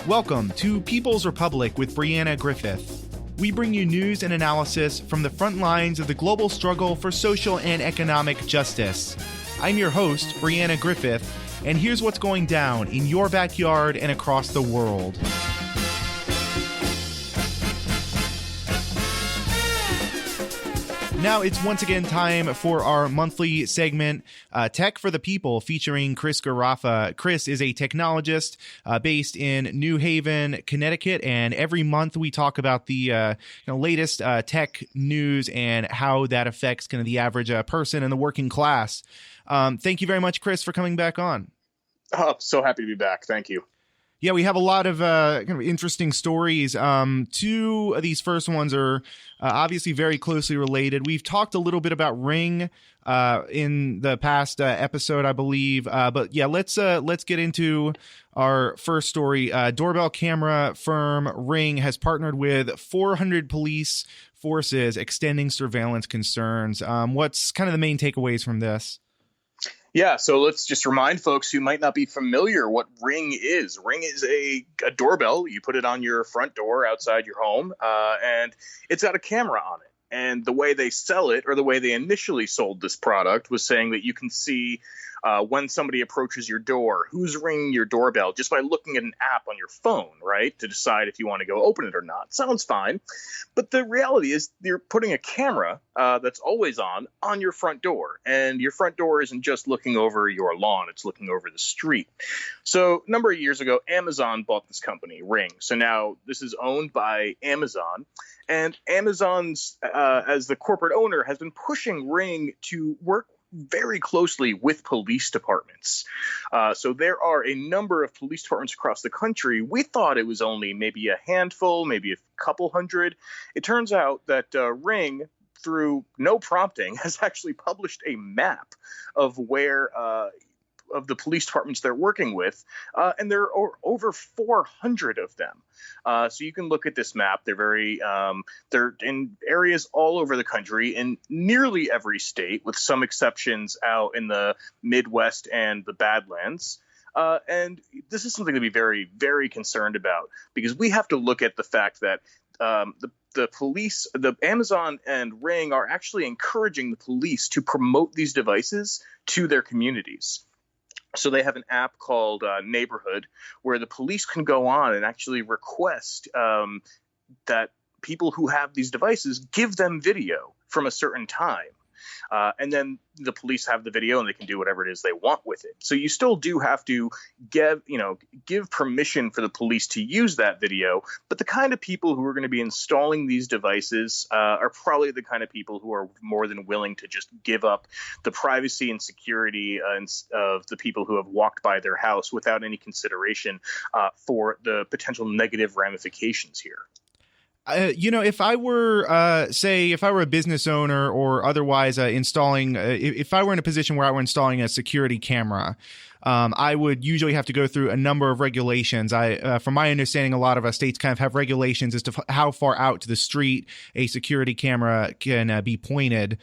Welcome to People's Republic with Brianna Griffith. We bring you news and analysis from the front lines of the global struggle for social and economic justice. I'm your host, Brianna Griffith, and here's what's going down in your backyard and across the world. Now it's once again time for our monthly segment, Tech for the People, featuring Chris Garaffa. Chris is a technologist based in New Haven, Connecticut, and every month we talk about the latest tech news and how that affects kind of the average person and the working class. Thank you very much, Chris, for coming back on. Oh, so happy to be back. Thank you. Yeah, we have a lot of kind of interesting stories. Two of these first ones are obviously very closely related. We've talked a little bit about Ring in the past episode, I believe. But yeah, let's get into our first story. Doorbell camera firm Ring has partnered with 400 police forces, extending surveillance concerns. What's kind of the main takeaways from this? Yeah, so let's just remind folks who might not be familiar what Ring is. Ring is a doorbell. You put it on your front door outside your home, and it's got a camera on it. And the way they sell it, or the way they initially sold this product, was saying that you can see when somebody approaches your door, who's ringing your doorbell, just by looking at an app on your phone, right, to decide if you want to go open it or not. Sounds fine. But the reality is you're putting a camera that's always on your front door. And your front door isn't just looking over your lawn. It's looking over the street. So a number of years ago, Amazon bought this company, Ring. So now this is owned by Amazon. And Amazon's, as the corporate owner, has been pushing Ring to work very closely with police departments. So there are a number of police departments across the country. We thought it was only maybe a handful, maybe a couple hundred. It turns out that Ring, through no prompting, has actually published a map of where of the police departments they're working with, and there are over 400 of them. So you can look at this map. They're in areas all over the country, in nearly every state, with some exceptions out in the Midwest and the Badlands. And this is something to be very, very concerned about, because we have to look at the fact that the police, the Amazon and Ring, are actually encouraging the police to promote these devices to their communities. So they have an app called Neighborhood, where the police can go on and actually request that people who have these devices give them video from a certain time. And then the police have the video and they can do whatever it is they want with it. So you still do have to give permission for the police to use that video. But the kind of people who are going to be installing these devices are probably the kind of people who are more than willing to just give up the privacy and security of the people who have walked by their house without any consideration for the potential negative ramifications here. If I were, if I were a business owner or otherwise installing, if I were in a position where I were installing a security camera, I would usually have to go through a number of regulations. From my understanding, a lot of states kind of have regulations as to how far out to the street a security camera can be pointed,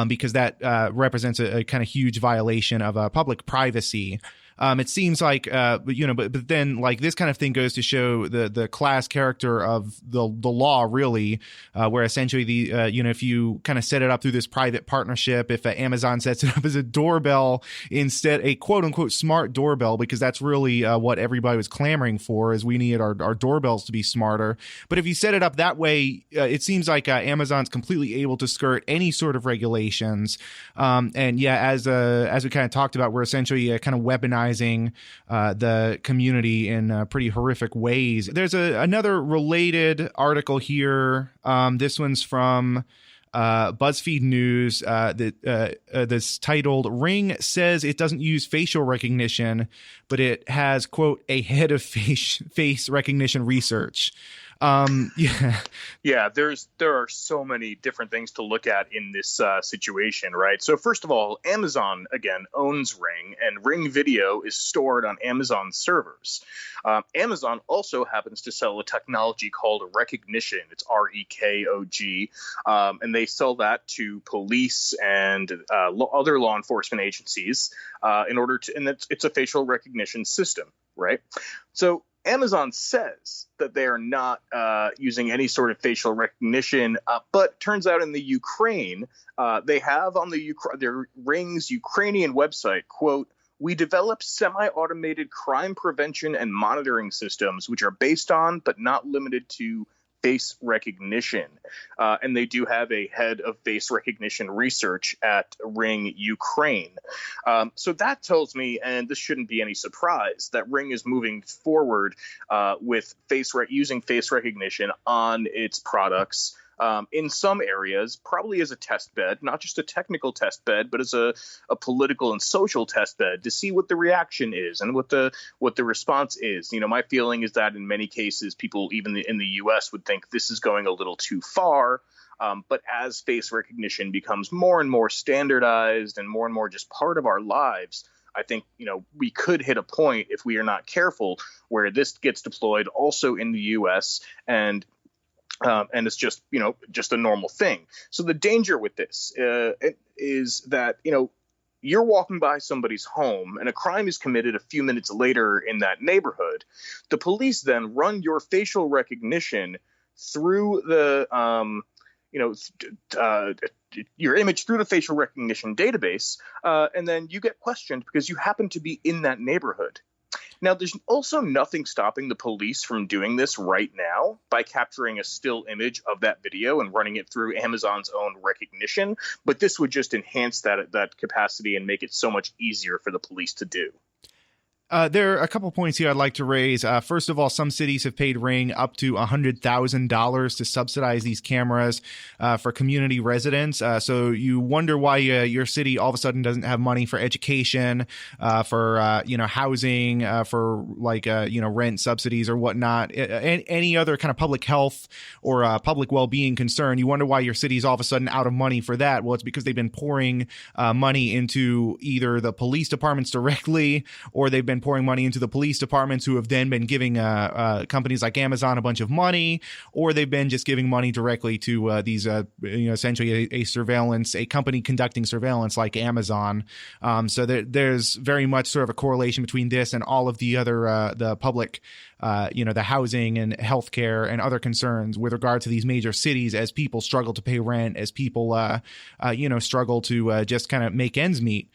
because that represents a kind of huge violation of public privacy. It seems like, but then like this kind of thing goes to show the class character of the law, really, where essentially if you kind of set it up through this private partnership, if Amazon sets it up as a doorbell instead, a quote unquote smart doorbell, because that's really what everybody was clamoring for, is we need our doorbells to be smarter. But if you set it up that way, it seems like Amazon's completely able to skirt any sort of regulations. And yeah, as we kind of talked about, we're essentially kind of weaponizing the community in pretty horrific ways. There's another related article here. This one's from BuzzFeed News that's titled, "Ring says it doesn't use facial recognition, but it has, quote, a head of face recognition research." Yeah, there are so many different things to look at in this situation, right? So first of all, Amazon, again, owns Ring, and Ring video is stored on Amazon servers. Amazon also happens to sell a technology called Rekognition. It's REKOG, and they sell that to police and other law enforcement agencies in order to, and it's a facial recognition system, right? So Amazon says that they are not using any sort of facial recognition, but turns out in the Ukraine, they have on their Ring's Ukrainian website, quote, "We developed semi-automated crime prevention and monitoring systems, which are based on, but not limited to, face recognition." And they do have a head of face recognition research at Ring Ukraine. So that tells me, and this shouldn't be any surprise, that Ring is moving forward with using face recognition on its products. In some areas, probably as a test bed, not just a technical test bed, but as a political and social test bed to see what the reaction is and what the response is. My feeling is that in many cases, people even in the U.S. would think this is going a little too far. But as face recognition becomes more and more standardized and more just part of our lives, I think, we could hit a point, if we are not careful, where this gets deployed also in the U.S. and it's just a normal thing. So the danger with this is that, you're walking by somebody's home and a crime is committed a few minutes later in that neighborhood. The police then run your facial recognition through your image through the facial recognition database, and then you get questioned because you happen to be in that neighborhood. Now, there's also nothing stopping the police from doing this right now by capturing a still image of that video and running it through Amazon's own recognition. But this would just enhance that capacity and make it so much easier for the police to do. There are a couple points here I'd like to raise. First of all, some cities have paid Ring up to $100,000 to subsidize these cameras for community residents. So you wonder why your city all of a sudden doesn't have money for education, for housing, for rent subsidies or whatnot, any other kind of public health or public well-being concern. You wonder why your city's all of a sudden out of money for that. Well, it's because they've been pouring money into either the police departments directly, or they've been pouring money into the police departments, who have then been giving companies like Amazon a bunch of money, or they've been just giving money directly to these essentially a company conducting surveillance like Amazon. So there's very much sort of a correlation between this and all of the other the public the housing and healthcare and other concerns with regard to these major cities, as people struggle to pay rent, as people struggle to just kind of make ends meet.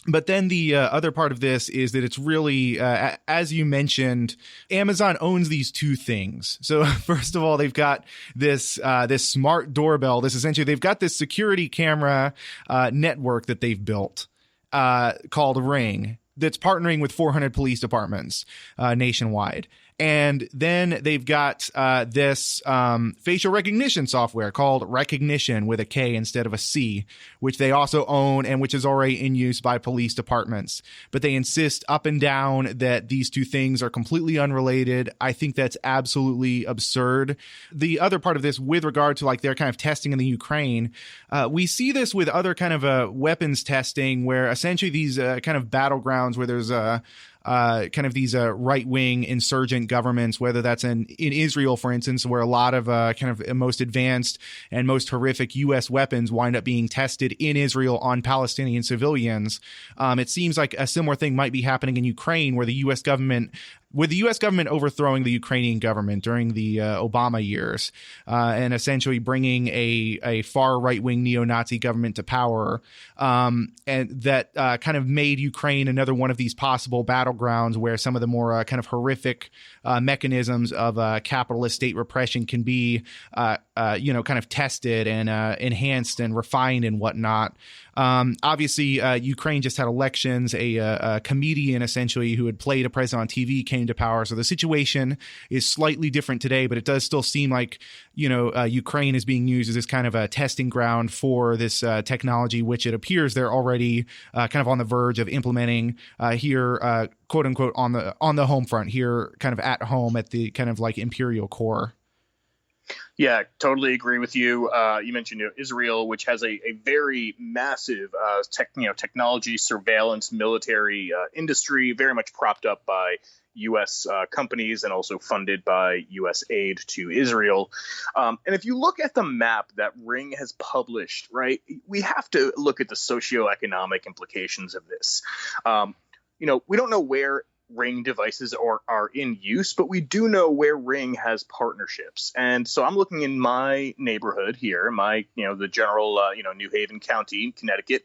But then the other part of this is that it's really, as you mentioned, Amazon owns these two things. So first of all, they've got this smart doorbell. They've got this security camera network that they've built called Ring, that's partnering with 400 police departments nationwide. And then they've got this facial recognition software called Rekognition with a K instead of a C, which they also own and which is already in use by police departments. But they insist up and down that these two things are completely unrelated. I think that's absolutely absurd. The other part of this, with regard to their kind of testing in the Ukraine, we see this with other kind of weapons testing, where essentially these kind of battlegrounds where there's kind of these right-wing insurgent governments, whether that's in Israel, for instance, where a lot of kind of most advanced and most horrific U.S. weapons wind up being tested in Israel on Palestinian civilians. It seems like a similar thing might be happening in Ukraine, where the U.S. government overthrowing the Ukrainian government during the Obama years and essentially bringing a far right-wing neo-Nazi government to power, and that kind of made Ukraine another one of these possible battlegrounds where some of the more kind of horrific mechanisms of capitalist state repression can be, kind of tested and enhanced and refined and whatnot. Obviously, Ukraine just had elections. A comedian essentially who had played a president on TV came to power. So the situation is slightly different today, but it does still seem like, Ukraine is being used as this kind of a testing ground for this technology, which it appears they're already kind of on the verge of implementing here, quote unquote, on the home front here, kind of at home at the kind of imperial core. Yeah, totally agree with you. You mentioned Israel, which has a very massive technology, surveillance, military industry, very much propped up by U.S. companies and also funded by U.S. aid to Israel. And if you look at the map that Ring has published, right, we have to look at the socioeconomic implications of this. We don't know where Ring devices are in use, but we do know where Ring has partnerships. And so I'm looking in my neighborhood here, the general, New Haven County, Connecticut,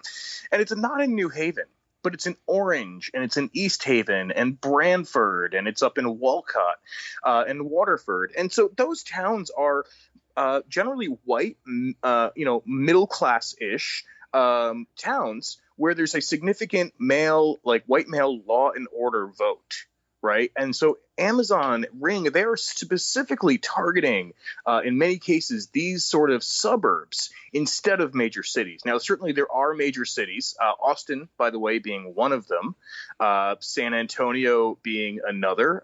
and it's not in New Haven, but it's in Orange, and it's in East Haven and Branford, and it's up in Walcott and Waterford. And so those towns are generally white, middle class ish towns where there's a significant white male law and order vote, right? And so Amazon Ring, they're specifically targeting, in many cases, these sort of suburbs instead of major cities. Now, certainly there are major cities, Austin, by the way, being one of them, San Antonio being another,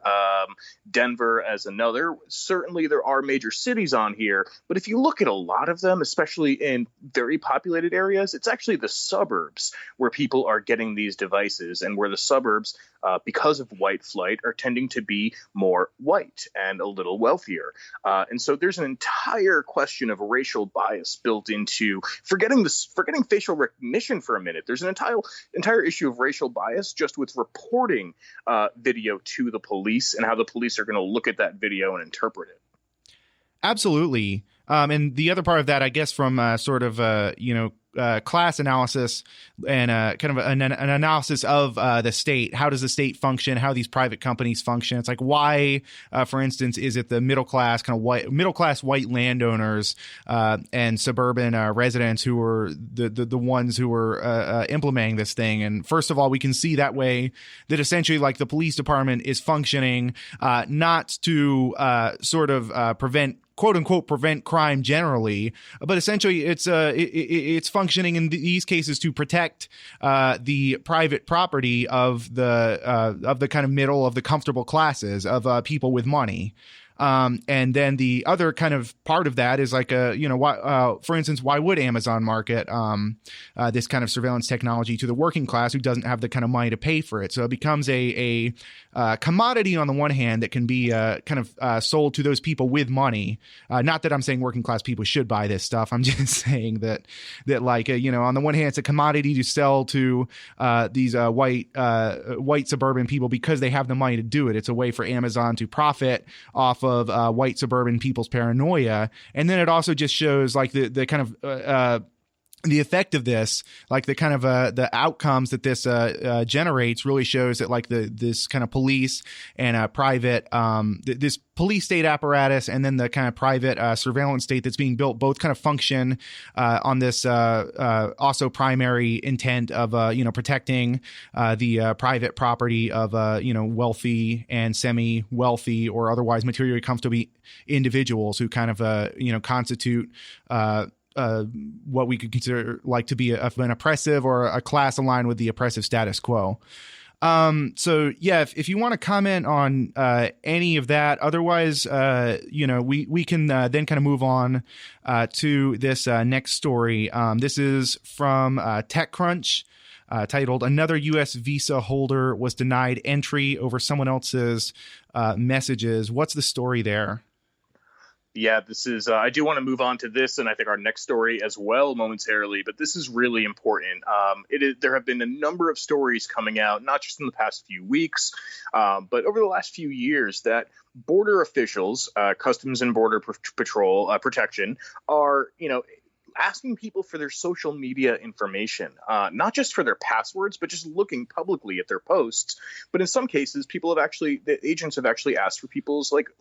Denver as another. Certainly there are major cities on here, but if you look at a lot of them, especially in very populated areas, it's actually the suburbs where people are getting these devices, and where the suburbs, because of white flight, are tending to be more white and a little wealthier. And so there's an entire question of racial bias built into forgetting facial recognition for a minute. There's an entire issue of racial bias just with reporting video to the police and how the police are going to look at that video and interpret it. Absolutely. And the other part of that, I guess, from class analysis and kind of an analysis of the state. How does the state function? How these private companies function? It's like, why, for instance, is it the middle class white landowners and suburban residents who are the ones who are implementing this thing? And first of all, we can see that way that essentially, like, the police department is functioning not to quote unquote prevent crime generally, but essentially it's functioning in these cases to protect the private property of the kind of middle of the comfortable classes of people with money. And then the other kind of part of that is like, for instance, why would Amazon market this kind of surveillance technology to the working class who doesn't have the kind of money to pay for it? So it becomes a commodity on the one hand that can be kind of sold to those people with money. Not that I'm saying working class people should buy this stuff. I'm just saying that on the one hand, it's a commodity to sell to these white suburban people because they have the money to do it. It's a way for Amazon to profit off of white suburban people's paranoia. And then it also just shows like the kind of the effect of this, like the kind of the outcomes that this generates, really shows that like this kind of police and private this police state apparatus and then the kind of private surveillance state that's being built both kind of function on this also primary intent of protecting the private property of wealthy and semi-wealthy or otherwise materially comfortable individuals who kind of constitute what we could consider like to be an oppressive or a class aligned with the oppressive status quo. So yeah, if you want to comment on any of that, otherwise, we can then kind of move on to this next story. This is from TechCrunch. Titled "Another U.S. Visa Holder Was Denied Entry Over Someone Else's Messages." What's the story there? Yeah, this is, I do want to move on to this and I think our next story as well momentarily, but this is really important. There have been a number of stories coming out, not just in the past few weeks, but over the last few years that border officials, Customs and Border Patrol Protection are, asking people for their social media information, not just for their passwords, but just looking publicly at their posts. But in some cases, the agents have actually asked for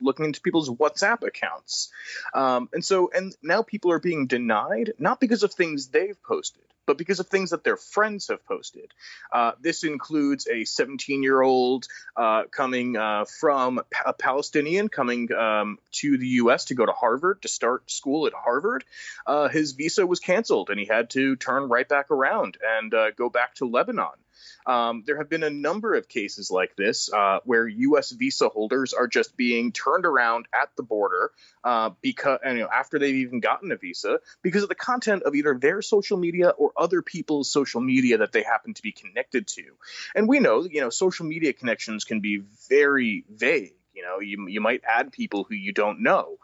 looking into people's WhatsApp accounts. And now people are being denied, not because of things they've posted, but because of things that their friends have posted. This includes a 17-year-old coming from a Palestinian coming to the U.S. to go to Harvard, to start school at Harvard. His visa was canceled, and he had to turn right back around and go back to Lebanon. There have been a number of cases like this where U.S. visa holders are just being turned around at the border because after they've even gotten a visa because of the content of either their social media or other people's social media that they happen to be connected to. And we know, social media connections can be very vague. You might add people who you don't know.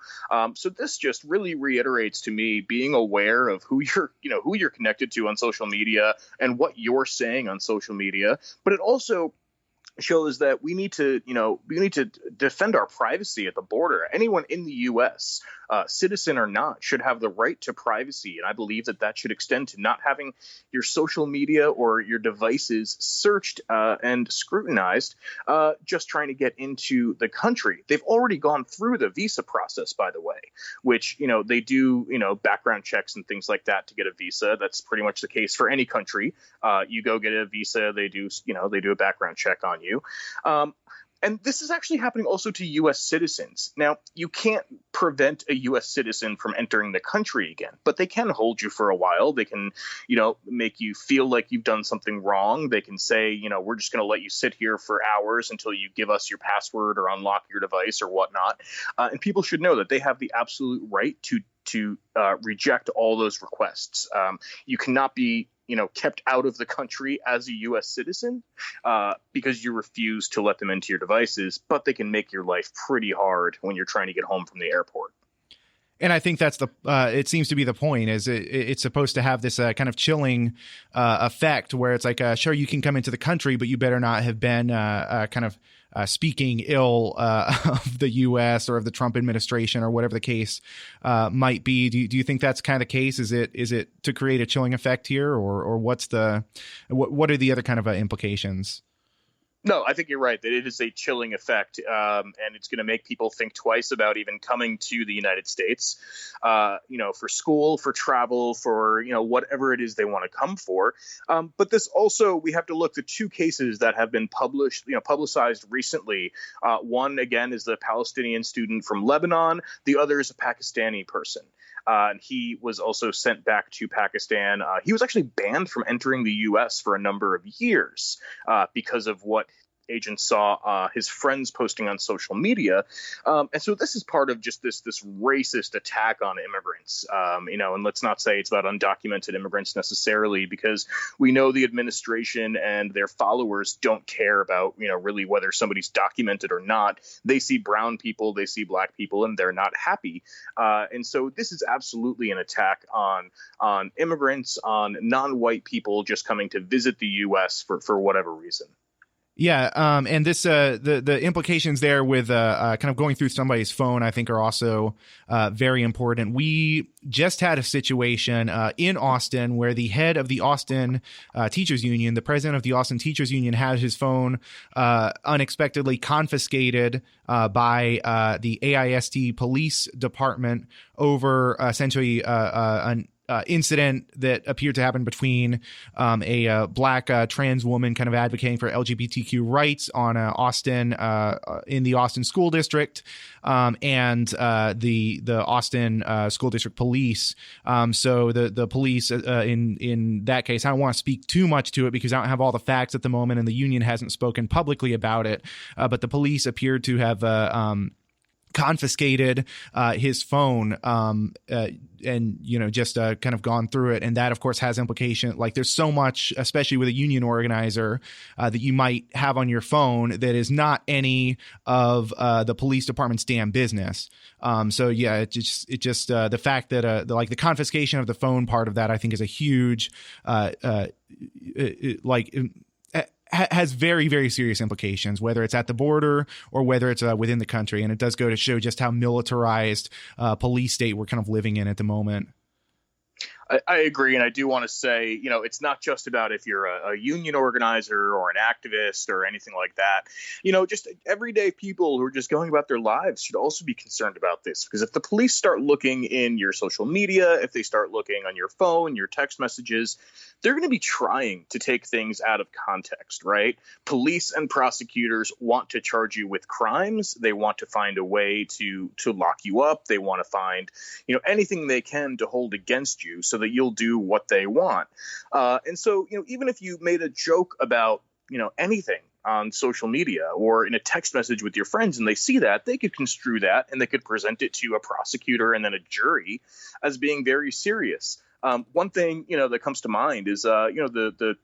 So this just really reiterates to me being aware of who you're connected to on social media and what you're saying on social media. But it also shows that we need to defend our privacy at the border. Anyone in the U.S., citizen or not, should have the right to privacy, and I believe that that should extend to not having your social media or your devices searched and scrutinized just trying to get into the country. They've already gone through the visa process, by the way, which they do background checks and things like that to get a visa. That's pretty much the case for any country. You go get a visa, they do a background check on you. And this is actually happening also to U.S. citizens. Now, you can't prevent a U.S. citizen from entering the country again, but they can hold you for a while. They can, make you feel like you've done something wrong. They can say, we're just going to let you sit here for hours until you give us your password or unlock your device or whatnot. And people should know that they have the absolute right to reject all those requests. You cannot be kept out of the country as a U.S. citizen because you refuse to let them into your devices, but they can make your life pretty hard when you're trying to get home from the airport. And I think that's it seems to be the point, is it's supposed to have this kind of chilling effect where it's like, sure, you can come into the country, but you better not have been kind of speaking ill of the U.S. or of the Trump administration or whatever the case might be. Do you think that's kind of the case? Is it to create a chilling effect here, or what are the other kind of implications? No, I think you're right that it is a chilling effect, and it's going to make people think twice about even coming to the United States, for school, for travel, for, whatever it is they want to come for. But this also, we have to look at two cases that have been publicized recently. One, again, is the Palestinian student from Lebanon. The other is a Pakistani person. And he was also sent back to Pakistan. He was actually banned from entering the U.S. for a number of years because of what agents saw his friends posting on social media. And so this is part of just this racist attack on immigrants, and let's not say it's about undocumented immigrants necessarily, because we know the administration and their followers don't care about, really whether somebody's documented or not. They see brown people, they see black people, and they're not happy. And so this is absolutely an attack on immigrants, on non-white people just coming to visit the U.S. for whatever reason. Yeah, and this the implications there with kind of going through somebody's phone, I think, are also very important. We just had a situation in Austin where the head of the Austin Teachers Union, the president of the Austin Teachers Union, had his phone unexpectedly confiscated by the AISD police department over essentially an incident that appeared to happen between a black trans woman kind of advocating for LGBTQ rights on Austin in the Austin school district and the Austin school district police. So the police in that case, I don't want to speak too much to it because I don't have all the facts at the moment, and the union hasn't spoken publicly about it. But the police appeared to have confiscated his phone and just kind of gone through it, and that of course has implication. Like there's so much, especially with a union organizer, that you might have on your phone that is not any of the police department's damn business. So yeah, it just the fact that the confiscation of the phone part of that, I think, is a huge has very, very serious implications, whether it's at the border or whether it's within the country. And it does go to show just how militarized police state we're kind of living in at the moment. I agree. And I do want to say, it's not just about if you're a union organizer or an activist or anything like that. Just everyday people who are just going about their lives should also be concerned about this, because if the police start looking in your social media, if they start looking on your phone, your text messages, they're going to be trying to take things out of context, right? Police and prosecutors want to charge you with crimes. They want to find a way to lock you up. They want to find, anything they can to hold against you so that you'll do what they want. And so, even if you made a joke about, anything on social media or in a text message with your friends and they see that, they could construe that and they could present it to a prosecutor and then a jury as being very serious. One thing, that comes to mind is, the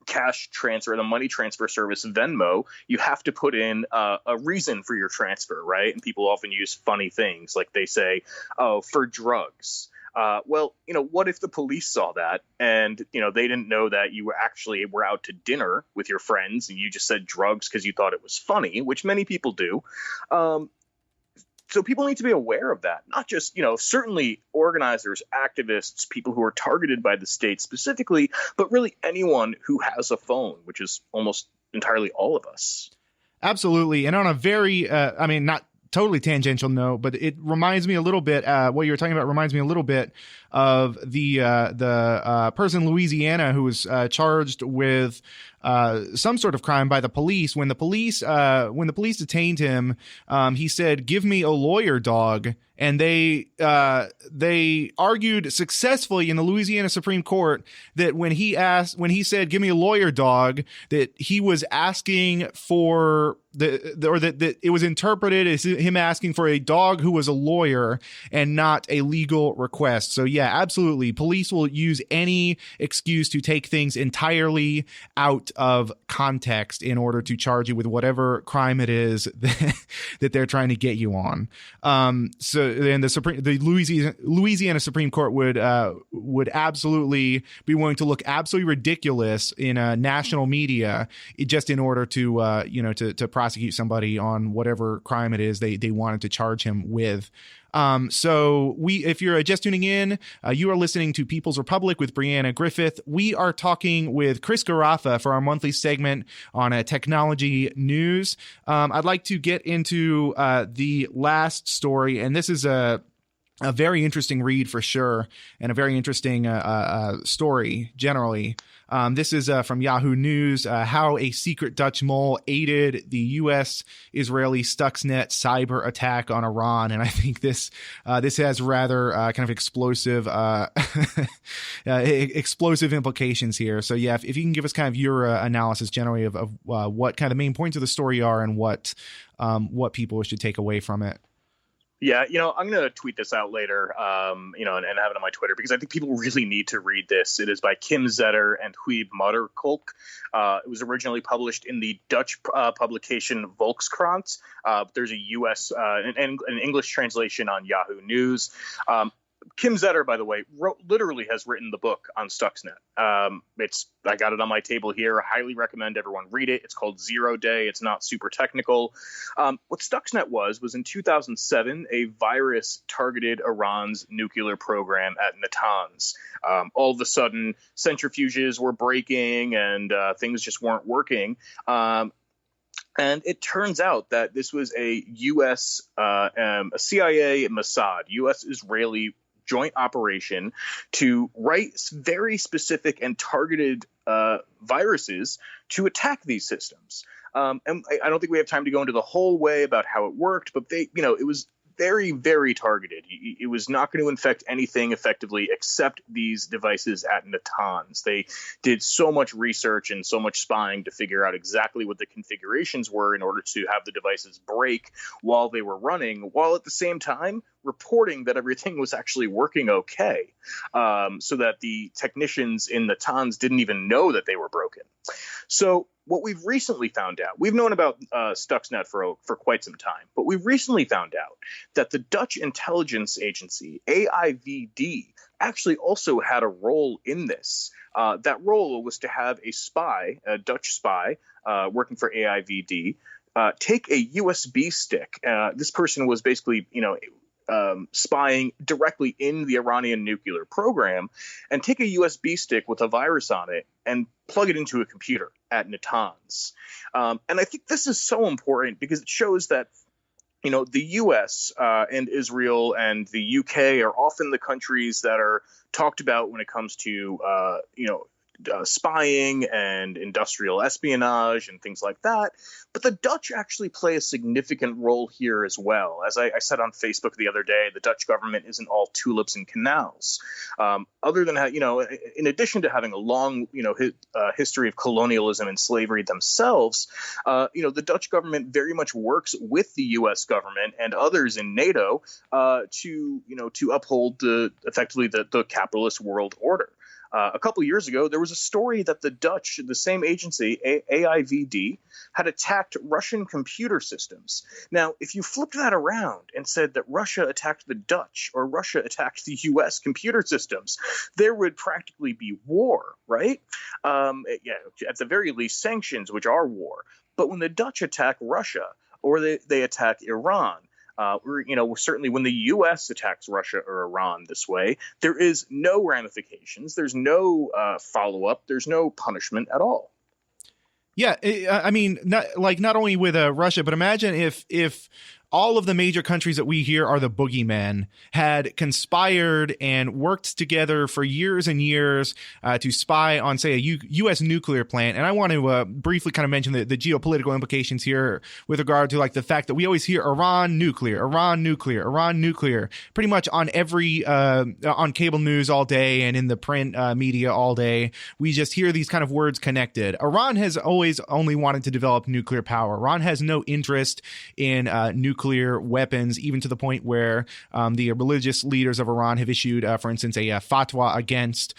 cash transfer, the money transfer service, Venmo. You have to put in a reason for your transfer, right? And people often use funny things like they say, oh, for drugs. Well, what if the police saw that and, they didn't know that you were out to dinner with your friends and you just said drugs because you thought it was funny, which many people do. So people need to be aware of that, not just, certainly organizers, activists, people who are targeted by the state specifically, but really anyone who has a phone, which is almost entirely all of us. Absolutely. And on a very, not totally tangential note, but it reminds me a little bit, what you were talking about reminds me a little bit of the person in Louisiana who was charged with some sort of crime by the police. When the police detained him, he said, "Give me a lawyer, dog." And they argued successfully in the Louisiana Supreme Court that when he said, "Give me a lawyer, dog," that he was asking for that it was interpreted as him asking for a dog who was a lawyer and not a legal request. So yeah, absolutely. Police will use any excuse to take things entirely out of context in order to charge you with whatever crime it is that they're trying to get you on. So then the Louisiana Supreme Court would absolutely be willing to look absolutely ridiculous in national media just in order to to prosecute somebody on whatever crime it is they wanted to charge him with. If you're just tuning in, you are listening to People's Republic with Brianna Griffith. We are talking with Chris Garaffa for our monthly segment on technology news. I'd like to get into the last story, and this is a very interesting read for sure, and a very interesting story generally. This is from Yahoo News, how a secret Dutch mole aided the U.S.-Israeli Stuxnet cyber attack on Iran. And I think this has rather kind of explosive explosive implications here. So yeah, if you can give us kind of your analysis generally of what kind of the main points of the story are and what people should take away from it. Yeah, I'm going to tweet this out later, and have it on my Twitter because I think people really need to read this. It is by Kim Zetter and Huib Modderkolk. It was originally published in the Dutch publication Volkskrant. There's a U.S. an English translation on Yahoo News. Kim Zetter, by the way, literally has written the book on Stuxnet. I got it on my table here. I highly recommend everyone read it. It's called Zero Day. It's not super technical. What Stuxnet was in 2007, a virus targeted Iran's nuclear program at Natanz. All of a sudden, centrifuges were breaking and things just weren't working. And it turns out that this was a U.S., a CIA, Mossad, U.S.-Israeli joint operation to write very specific and targeted viruses to attack these systems. And I don't think we have time to go into the whole way about how it worked, but it was very, very targeted. It was not going to infect anything effectively except these devices at Natanz. They did so much research and so much spying to figure out exactly what the configurations were in order to have the devices break while they were running, while at the same time reporting that everything was actually working okay, so that the technicians in Natanz didn't even know that they were broken. So what we've recently found out, we've known about Stuxnet for quite some time, but we've recently found out that the Dutch intelligence agency, AIVD, actually also had a role in this. That role was to have a Dutch spy working for AIVD, take a USB stick. This person was basically, spying directly in the Iranian nuclear program, and take a USB stick with a virus on it and plug it into a computer at Natanz. And I think this is so important because it shows that, the U.S. And Israel and the UK are often the countries that are talked about when it comes to, spying and industrial espionage and things like that. But the Dutch actually play a significant role here as well. As I said on Facebook the other day, the Dutch government isn't all tulips and canals. Other than, in addition to having a long, history of colonialism and slavery themselves, the Dutch government very much works with the U.S. government and others in NATO to uphold effectively the capitalist world order. A couple years ago, there was a story that the Dutch, the same agency, AIVD, had attacked Russian computer systems. Now, if you flipped that around and said that Russia attacked the Dutch or Russia attacked the U.S. computer systems, there would practically be war, right? At the very least, sanctions, which are war. But when the Dutch attack Russia or they attack Iran, certainly when the U.S. attacks Russia or Iran this way, there is no ramifications. There's no follow-up. There's no punishment at all. Yeah, I mean, not only with Russia, but imagine if all of the major countries that we hear are the boogeymen had conspired and worked together for years and years to spy on, say, a U.S. nuclear plant. And I want to briefly kind of mention the geopolitical implications here with regard to like the fact that we always hear Iran nuclear, pretty much on every on cable news all day and in the print media all day. We just hear these kind of words connected. Iran has always only wanted to develop nuclear power. Iran has no interest in nuclear weapons, even to the point where the religious leaders of Iran have issued, for instance, a fatwa against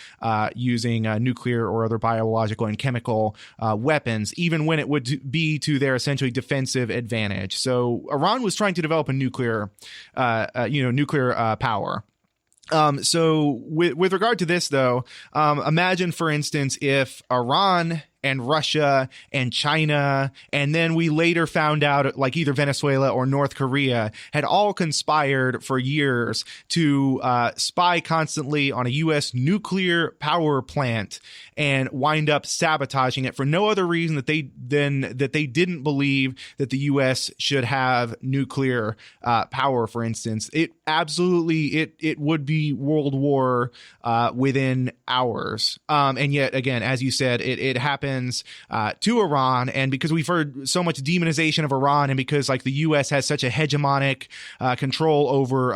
using nuclear or other biological and chemical weapons, even when it would be to their essentially defensive advantage. So Iran was trying to develop a nuclear power. So with regard to this, though, imagine, for instance, if Iran and Russia and China, and then we later found out like either Venezuela or North Korea had all conspired for years to spy constantly on a U.S. nuclear power plant and wind up sabotaging it for no other reason that they didn't believe that the U.S. should have nuclear power, for instance. It would be World War within hours. And yet, again, as you said, it happens to Iran, and because we've heard so much demonization of Iran, and because like the U.S. has such a hegemonic control over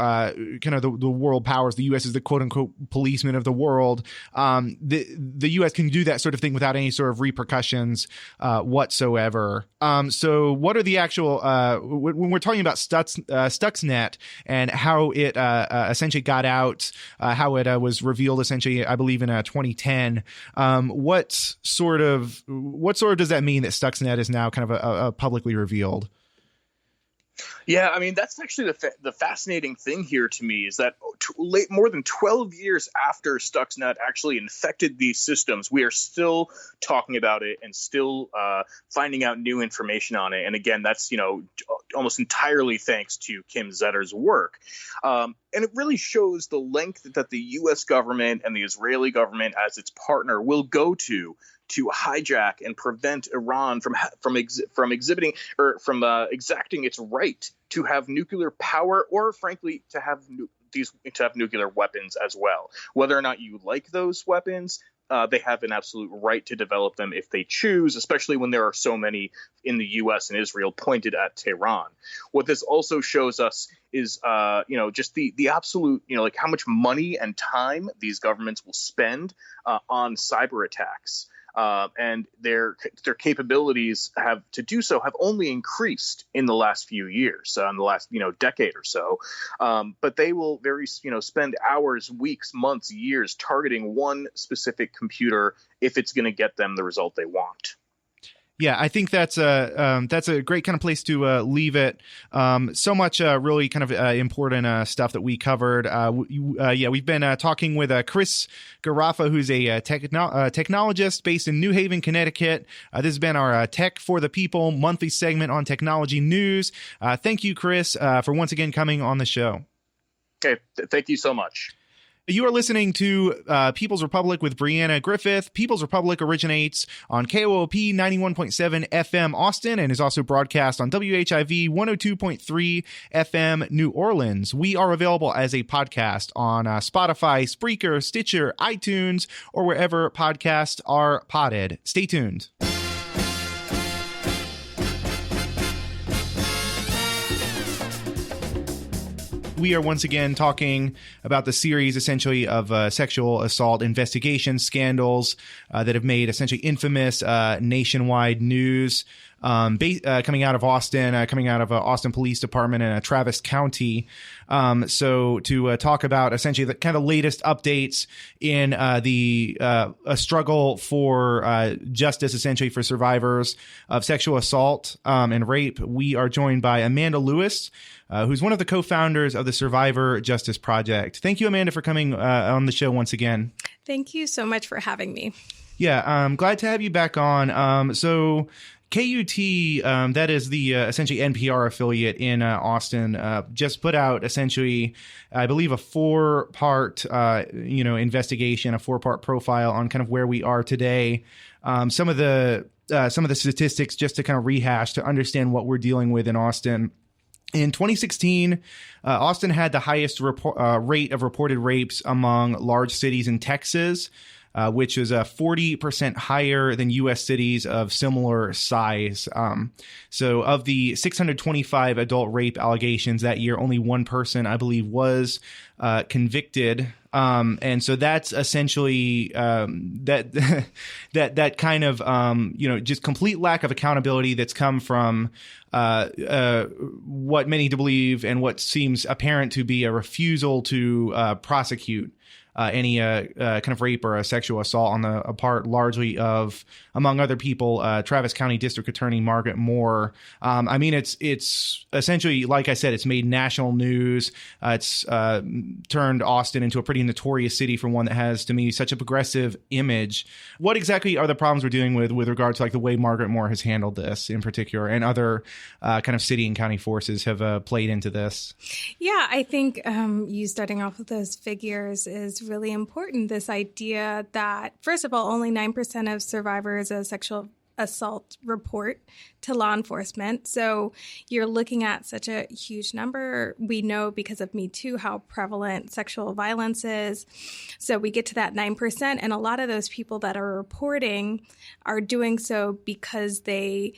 kind of the world powers, the U.S. is the quote unquote policeman of the world. The U.S. can do that sort of thing without any sort of repercussions whatsoever. So what are the actual when we're talking about Stuxnet and how it essentially got out, how it was revealed essentially, I believe in 2010. What sort of does that mean that Stuxnet is now kind of publicly revealed? Yeah, I mean, that's actually the fascinating thing here to me is that more than 12 years after Stuxnet actually infected these systems, we are still talking about it and still finding out new information on it. And again, that's, almost entirely thanks to Kim Zetter's work. And it really shows the length that the U.S. government and the Israeli government as its partner will go to hijack and prevent Iran from exacting its right to have nuclear power, or frankly to have nuclear weapons as well. Whether or not you like those weapons, they have an absolute right to develop them if they choose, especially when there are so many in the U.S. and Israel pointed at Tehran. What this also shows us is, just the absolute, like how much money and time these governments will spend on cyber attacks. And their capabilities have only increased in the last few years, in the last decade or so. But they will spend hours, weeks, months, years targeting one specific computer if it's going to get them the result they want. Yeah, I think that's a great kind of place to leave it. So much really kind of important stuff that we covered. We've been talking with Chris Garaffa, who's a technologist based in New Haven, Connecticut. This has been our Tech for the People monthly segment on technology news. Thank you, Chris, for once again coming on the show. Okay, thank you so much. You are listening to People's Republic with Brianna Griffith. People's Republic originates on KOOP 91.7 FM Austin and is also broadcast on WHIV 102.3 FM New Orleans. We are available as a podcast on Spotify, Spreaker, Stitcher, iTunes, or wherever podcasts are podded. Stay tuned. We are once again talking about the series essentially of sexual assault investigation scandals that have made essentially infamous nationwide news. coming out of Austin, coming out of Austin Police Department and Travis County. So to talk about essentially the kind of latest updates in a struggle for justice, essentially for survivors of sexual assault and rape, we are joined by Amanda Lewis, who's one of the co-founders of the Survivor Justice Project. Thank you, Amanda, for coming on the show once again. Thank you so much for having me. Yeah, I'm glad to have you back on. So KUT, that is the essentially NPR affiliate in Austin, just put out essentially, I believe, a 4-part, investigation, a 4-part profile on kind of where we are today. Some of the statistics just to kind of rehash to understand what we're dealing with in Austin. In 2016, Austin had the highest rate of reported rapes among large cities in Texas, which is 40% higher than U.S. cities of similar size. So of the 625 adult rape allegations that year, only one person, I believe, was convicted. And so that's essentially that kind of, just complete lack of accountability that's come from what many believe and what seems apparent to be a refusal to prosecute any kind of rape or a sexual assault on the part largely of, among other people, Travis County District Attorney Margaret Moore. I mean, it's essentially, like I said, it's made national news. It's turned Austin into a pretty notorious city for one that has, to me, such a progressive image. What exactly are the problems we're dealing with regard to like the way Margaret Moore has handled this in particular, and other kind of city and county forces have played into this? Yeah, I think you starting off with those figures is really important. This idea that, first of all, only 9% of survivors of sexual assault report to law enforcement. So you're looking at such a huge number. We know because of Me Too how prevalent sexual violence is. So we get to that 9%. And a lot of those people that are reporting are doing so because they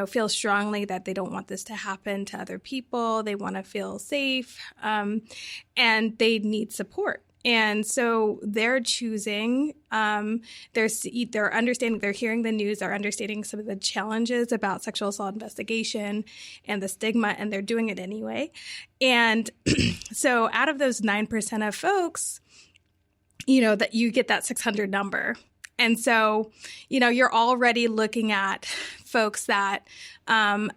feel strongly that they don't want this to happen to other people. They want to feel safe, and they need support. And so they're choosing, they're understanding, they're hearing the news, they're understanding some of the challenges about sexual assault investigation and the stigma, and they're doing it anyway. And so out of those 9% of folks, that you get that 600 number. And so, you're already looking at folks that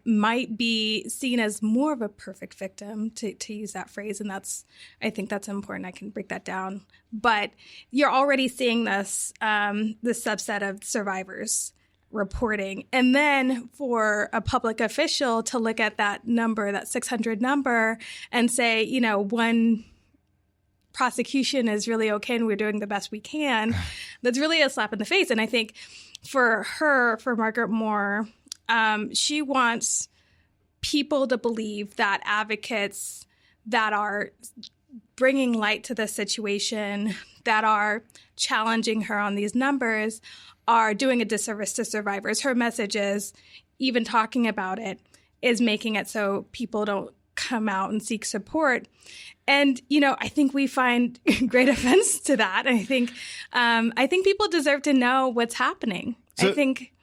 might be seen as more of a perfect victim, to use that phrase. And I think that's important. I can break that down. But you're already seeing this subset of survivors reporting. And then for a public official to look at that number, that 600 number, and say, one prosecution is really okay and we're doing the best we can, that's really a slap in the face. And I think for Margaret Moore, she wants people to believe that advocates that are bringing light to the situation, that are challenging her on these numbers, are doing a disservice to survivors. Her message is, even talking about it is making it so people don't come out and seek support. And, I think we find great offense to that. I think people deserve to know what's happening. So, I think,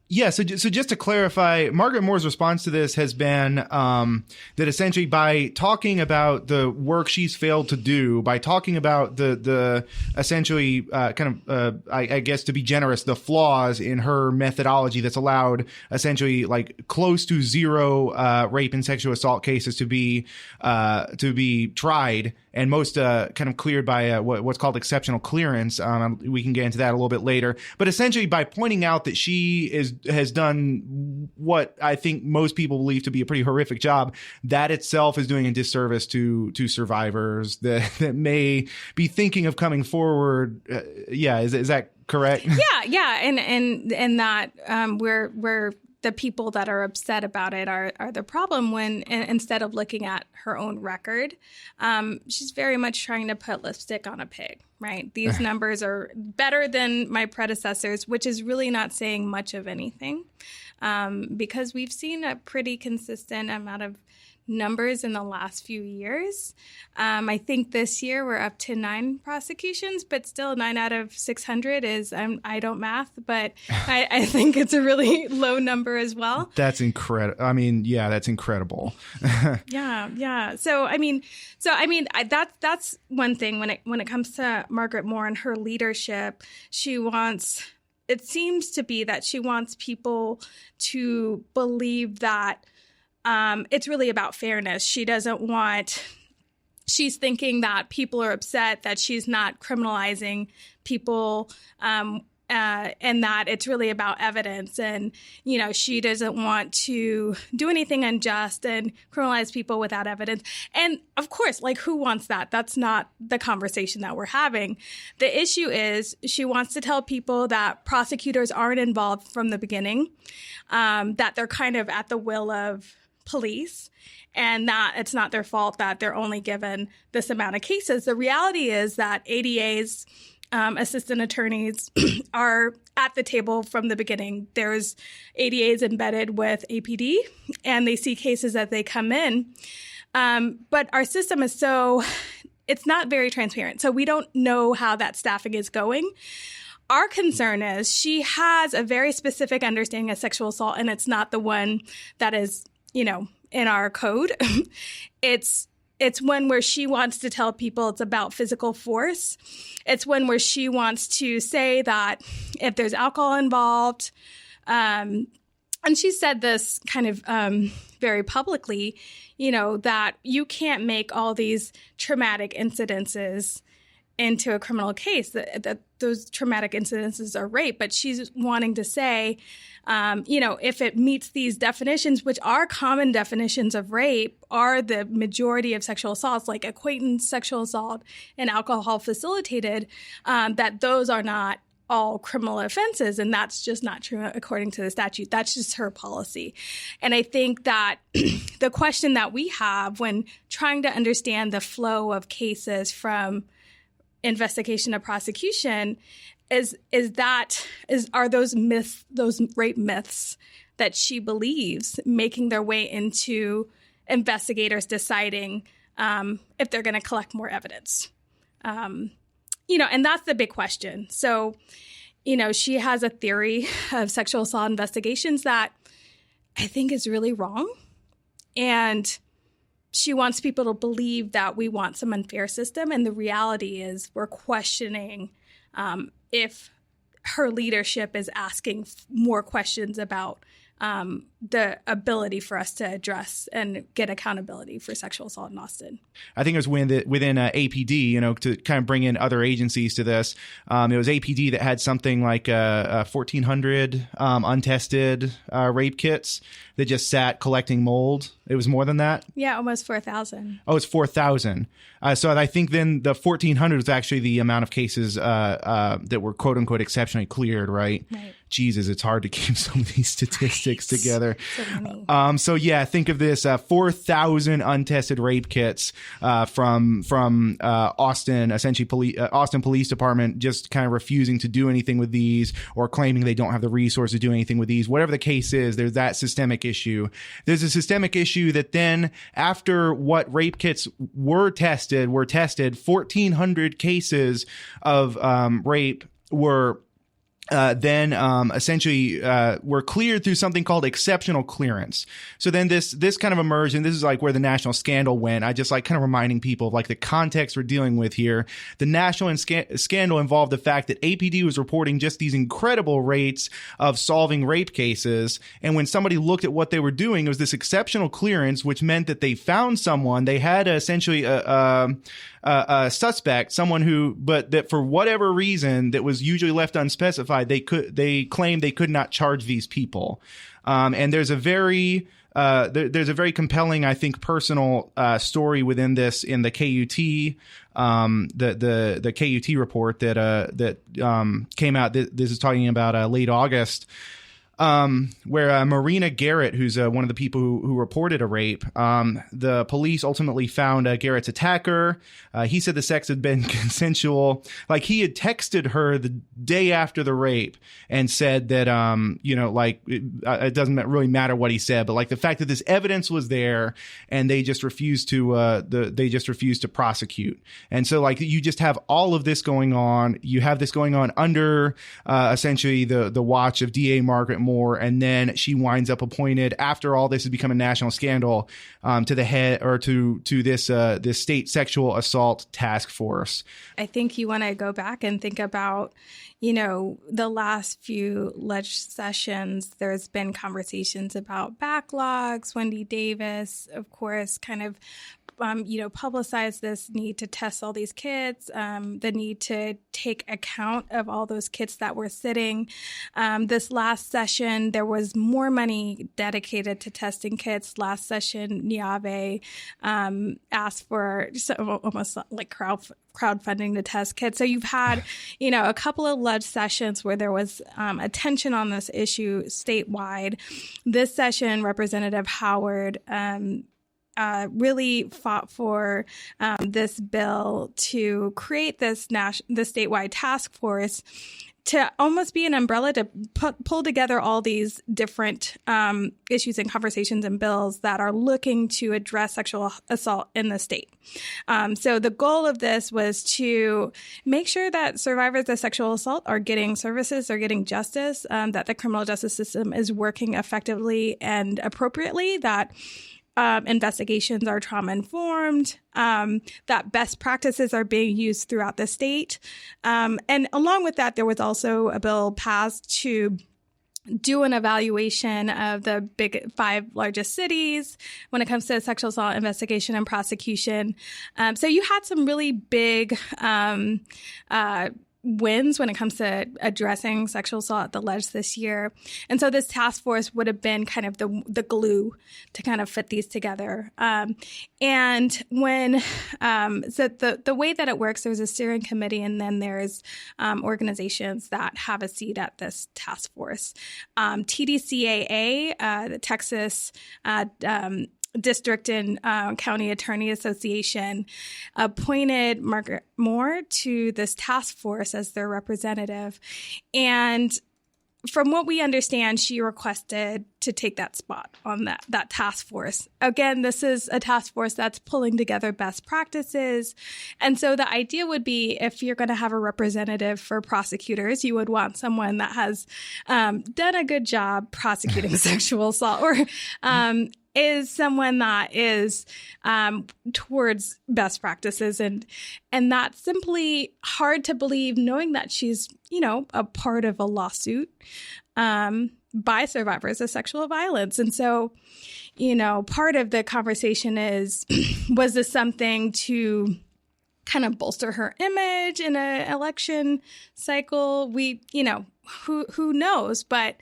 Yeah. So just to clarify, Margaret Moore's response to this has been that essentially by talking about the work she's failed to do, by talking about the essentially I guess, to be generous, the flaws in her methodology that's allowed essentially like close to zero rape and sexual assault cases to be tried, and most kind of cleared by what's called exceptional clearance. We can get into that a little bit later. But essentially by pointing out that she has done what I think most people believe to be a pretty horrific job, that itself is doing a disservice to survivors that may be thinking of coming forward. Is that correct? Yeah, and that we're the people that are upset about it are the problem, when instead of looking at her own record, she's very much trying to put lipstick on a pig, right? These numbers are better than my predecessors, which is really not saying much of anything, because we've seen a pretty consistent amount of numbers in the last few years. I think this year we're up to 9 prosecutions, but still 9 out of 600 is, I don't math, but I think it's a really low number as well. That's incredible. I mean, yeah, that's incredible. Yeah. So that's one thing when it comes to Margaret Moore and her leadership. It seems to be that she wants people to believe that it's really about fairness. She's thinking that people are upset that she's not criminalizing people, and that it's really about evidence. And, she doesn't want to do anything unjust and criminalize people without evidence. And of course, who wants that? That's not the conversation that we're having. The issue is she wants to tell people that prosecutors aren't involved from the beginning, that they're kind of at the will of police, and that it's not their fault that they're only given this amount of cases. The reality is that ADAs, assistant attorneys, are at the table from the beginning. There's ADAs embedded with APD, and they see cases as they come in. But our system is it's not very transparent. So we don't know how that staffing is going. Our concern is she has a very specific understanding of sexual assault, and it's not the one that is in our code. It's one where she wants to tell people it's about physical force. It's one where she wants to say that if there's alcohol involved, and she said this kind of very publicly, that you can't make all these traumatic incidences into a criminal case, that those traumatic incidences are rape. But she's wanting to say, if it meets these definitions, which are common definitions of rape, are the majority of sexual assaults, like acquaintance sexual assault and alcohol facilitated, that those are not all criminal offenses. And that's just not true according to the statute. That's just her policy. And I think that the question that we have when trying to understand the flow of cases from investigation to prosecution are those rape myths that she believes making their way into investigators deciding if they're going to collect more evidence. And that's the big question. So, she has a theory of sexual assault investigations that I think is really wrong. And she wants people to believe that we want some unfair system. And the reality is we're questioning if her leadership is asking more questions about the ability for us to address and get accountability for sexual assault in Austin. I think it was within APD, to kind of bring in other agencies to this. It was APD that had something like 1,400 untested rape kits that just sat collecting mold. It was more than that? Yeah, almost 4,000. Oh, it's 4,000. So I think then the 1,400 was actually the amount of cases that were quote unquote exceptionally cleared, right? Right. Jesus, it's hard to keep some of these statistics together. So yeah, think of this: 4,000 untested rape kits from Austin, essentially Austin Police Department, just kind of refusing to do anything with these or claiming they don't have the resources to do anything with these. Whatever the case is, there's that systemic issue. There's a systemic issue that then, after what rape kits were tested, 1,400 cases of rape were essentially were cleared through something called exceptional clearance. So then this kind of emerged, and this is like where the national scandal went. I just like kind of reminding people of like the context we're dealing with here. The national scandal involved the fact that APD was reporting just these incredible rates of solving rape cases. And when somebody looked at what they were doing, it was this exceptional clearance, which meant that they found someone. They had essentially a suspect, someone but that for whatever reason that was usually left unspecified, they claimed they could not charge these people. And there's a very compelling, I think, personal story within this in the KUT, the KUT report that came out. This is talking about late August. where Marina Garrett, who's one of the people who reported a rape, the police ultimately found Garrett's attacker. He said the sex had been consensual. Like, he had texted her the day after the rape and said that, it doesn't really matter what he said, but like the fact that this evidence was there and they just refused to prosecute. And so like you just have all of this going on. You have this going on under essentially the watch of DA Margaret Moore, and then she winds up appointed, after all this has become a national scandal, to the head or to this state sexual assault task force. I think you want to go back and think about, the last few sessions. There's been conversations about backlogs. Wendy Davis, of course, kind of publicized this need to test all these kids, the need to take account of all those kids that were sitting. This last session, there was more money dedicated to testing kids. Last session, Niave asked for almost like crowdfunding to test kids. So you've had, a couple of sessions where there was attention on this issue statewide. This session, Representative Howard really fought for this bill to create this statewide task force to almost be an umbrella to pull together all these different issues and conversations and bills that are looking to address sexual assault in the state. So the goal of this was to make sure that survivors of sexual assault are getting services, are getting justice, that the criminal justice system is working effectively and appropriately, that investigations are trauma-informed, that best practices are being used throughout the state. And along with that, there was also a bill passed to do an evaluation of the big 5 largest cities when it comes to sexual assault investigation and prosecution. So you had some really big wins when it comes to addressing sexual assault at the ledge this year. And so this task force would have been kind of the glue to kind of fit these together. And when, so the way that it works, there's a steering committee, and then there's organizations that have a seat at this task force. TDCAA, the Texas District and County Attorney Association, appointed Margaret Moore to this task force as their representative. And from what we understand, she requested to take that spot on that task force. Again, this is a task force that's pulling together best practices. And so the idea would be, if you're going to have a representative for prosecutors, you would want someone that has done a good job prosecuting sexual assault, or is someone that is towards best practices. And that's simply hard to believe, knowing that she's, a part of a lawsuit by survivors of sexual violence. And so, part of the conversation is, was this something to kind of bolster her image in an election cycle? Who knows? But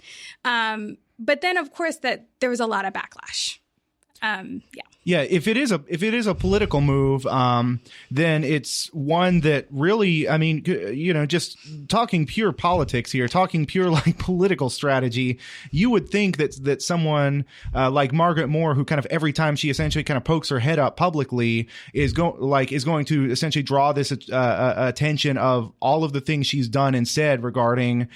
then, of course, that there was a lot of backlash. Yeah, if it is a political move, then it's one that really, I mean, just talking pure politics here, talking pure like political strategy, you would think that someone like Margaret Moore, who kind of every time she essentially kind of pokes her head up publicly, is going to essentially draw this attention of all of the things she's done and said regarding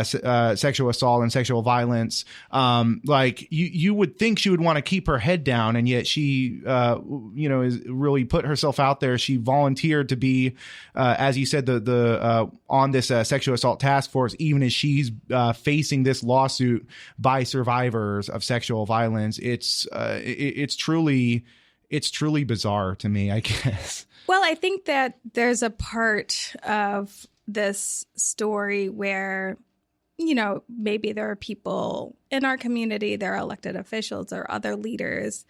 sexual assault and sexual violence. Like you would think she would want to keep her head down, and yet she is really put herself out there. She volunteered to be, as you said, the on this sexual assault task force, even as she's facing this lawsuit by survivors of sexual violence. It's truly bizarre to me, I guess. Well, I think that there's a part of this story where, maybe there are people in our community, there are elected officials or other leaders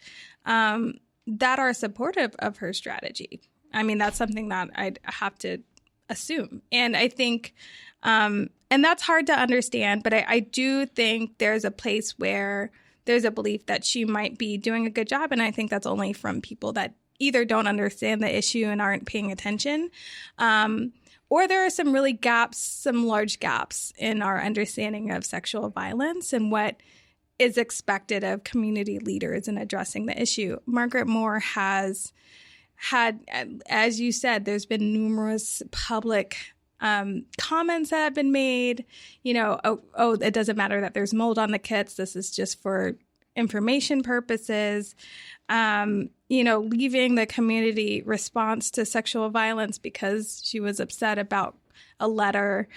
that are supportive of her strategy. I mean, that's something that I'd have to assume. And I think, and that's hard to understand, but I do think there's a place where there's a belief that she might be doing a good job. And I think that's only from people that either don't understand the issue and aren't paying attention, or there are some really gaps, some large gaps in our understanding of sexual violence and what is expected of community leaders in addressing the issue. Margaret Moore has had, as you said, there's been numerous public comments that have been made, it doesn't matter that there's mold on the kits. This is just for information purposes. Leaving the community response to sexual violence because she was upset about a letter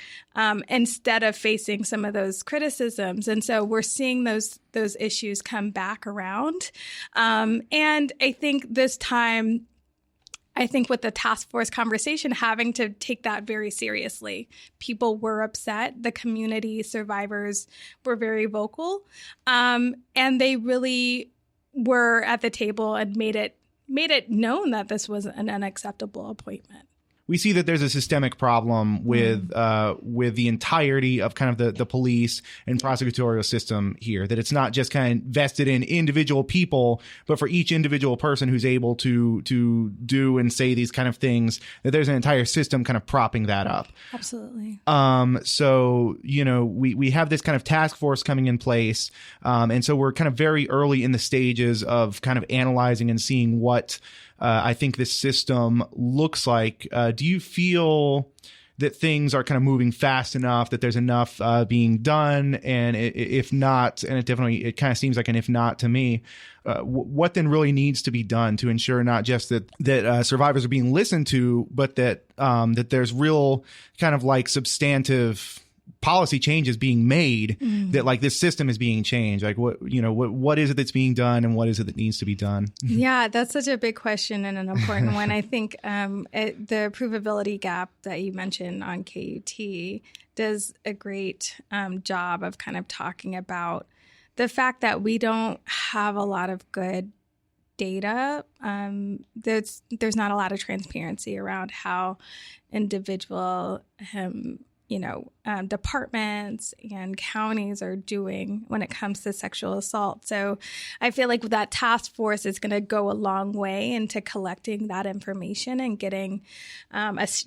instead of facing some of those criticisms. And so we're seeing those issues come back around. And I think this time, with the task force conversation, having to take that very seriously. People were upset. The community survivors were very vocal. And they really were at the table and made it known that this was an unacceptable appointment. We see that there's a systemic problem with the entirety of kind of the police and prosecutorial system here, that it's not just kind of vested in individual people, but for each individual person who's able to do and say these kind of things, that there's an entire system kind of propping that up. Absolutely. So, we have this kind of task force coming in place. And so we're kind of very early in the stages of kind of analyzing and seeing what I think this system looks like. Do you feel that things are kind of moving fast enough, that there's enough being done? And if not, and it kind of seems like an if not to me, what then really needs to be done to ensure not just that survivors are being listened to, but that there's real kind of like substantive policy changes being made, that like this system is being changed? Like what is it that's being done and what is it that needs to be done? Yeah, that's such a big question and an important one. I think the provability gap that you mentioned on KUT does a great job of kind of talking about the fact that we don't have a lot of good data. There's not a lot of transparency around how individual departments and counties are doing when it comes to sexual assault. So I feel like that task force is going to go a long way into collecting that information and getting us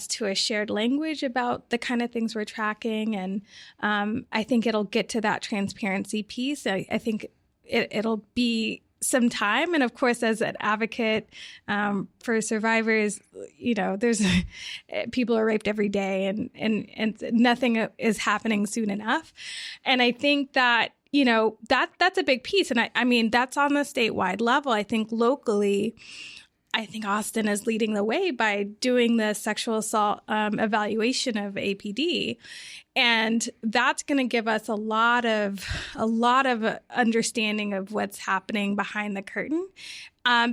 to a shared language about the kind of things we're tracking. And I think it'll get to that transparency piece. I think it'll be some time. And of course, as an advocate for survivors, there's people are raped every day and nothing is happening soon enough. And I think that, that's a big piece. And I mean, that's on the statewide level. I think locally, Austin is leading the way by doing the sexual assault evaluation of APD. And that's going to give us a lot of understanding of what's happening behind the curtain,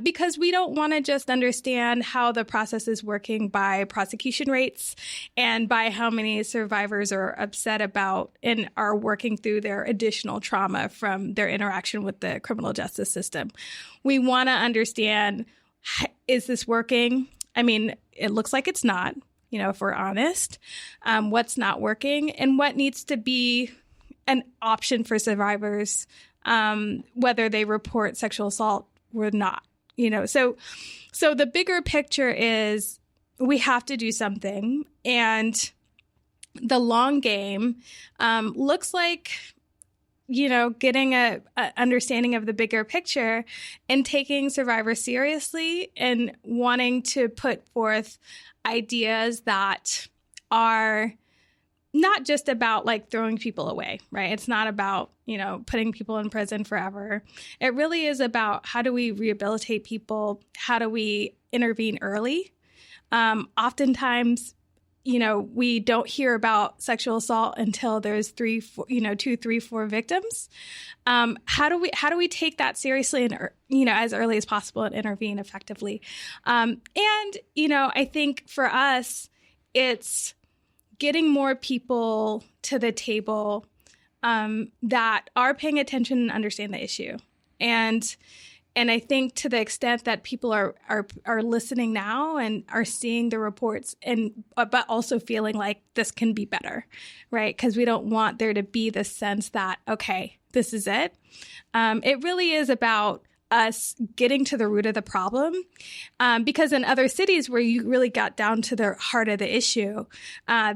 because we don't want to just understand how the process is working by prosecution rates and by how many survivors are upset about and are working through their additional trauma from their interaction with the criminal justice system. We want to understand, is this working? I mean, it looks like it's not. If we're honest, what's not working and what needs to be an option for survivors, whether they report sexual assault or not, So the bigger picture is we have to do something. And the long game looks like, getting a understanding of the bigger picture and taking survivors seriously and wanting to put forth ideas that are not just about like throwing people away, right? It's not about, putting people in prison forever. It really is about how do we rehabilitate people? How do we intervene early? Oftentimes, we don't hear about sexual assault until there's 2, 3, 4 victims. How do we take that seriously and, as early as possible and intervene effectively? I think for us, it's getting more people to the table that are paying attention and understand the issue. And I think to the extent that people are listening now and are seeing the reports but also feeling like this can be better, right? Because we don't want there to be this sense that, okay, this is it. It really is about us getting to the root of the problem. Because in other cities where you really got down to the heart of the issue,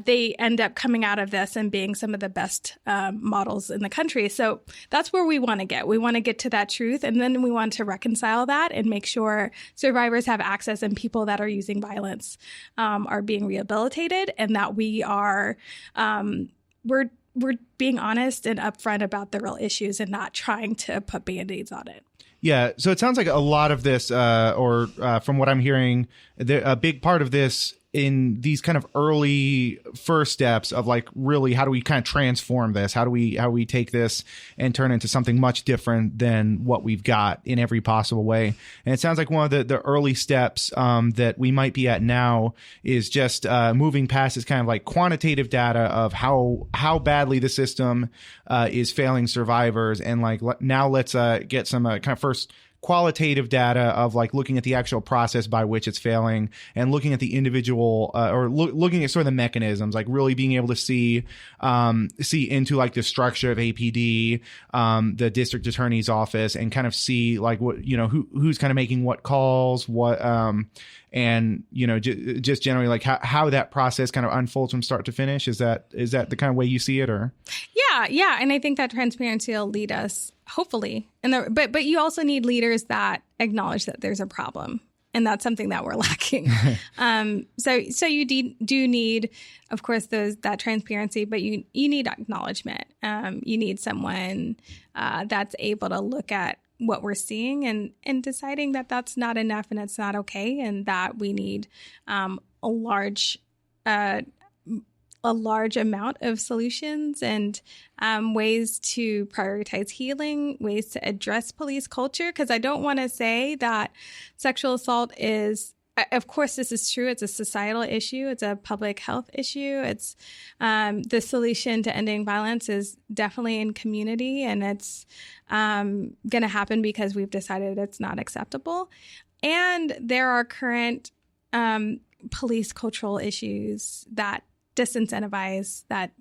they end up coming out of this and being some of the best models in the country. So that's where we want to get. We want to get to that truth. And then we want to reconcile that and make sure survivors have access and people that are using violence are being rehabilitated, and that we are, we're being honest and upfront about the real issues and not trying to put Band-Aids on it. Yeah, so it sounds like a lot of this, from what I'm hearing, a big part of this in these kind of early first steps of like really how do we kind of transform this? How do we take this and turn it into something much different than what we've got in every possible way? And it sounds like one of the early steps that we might be at now is just moving past this kind of like quantitative data of how badly the system is failing survivors, and like now let's get some kind of first qualitative data of like looking at the actual process by which it's failing and looking at the individual looking at sort of the mechanisms, like really being able to see into like the structure of APD, the district attorney's office, and kind of see like what, you know, who's kind of making what calls, what and, you know, just generally like how that process kind of unfolds from start to finish. Is that the kind of way you see it? Or yeah, and I think that transparency will lead us, hopefully. But you also need leaders that acknowledge that there's a problem, and that's something that we're lacking. So you do need, of course, that transparency, but you need acknowledgement. You need someone that's able to look at what we're seeing and deciding that that's not enough and it's not okay, and that we need a large amount of solutions and ways to prioritize healing, ways to address police culture. Because I don't want to say that sexual assault is, of course, this is true. It's a societal issue. It's a public health issue. It's the solution to ending violence is definitely in community, and it's going to happen because we've decided it's not acceptable. And there are current police cultural issues that disincentivize, that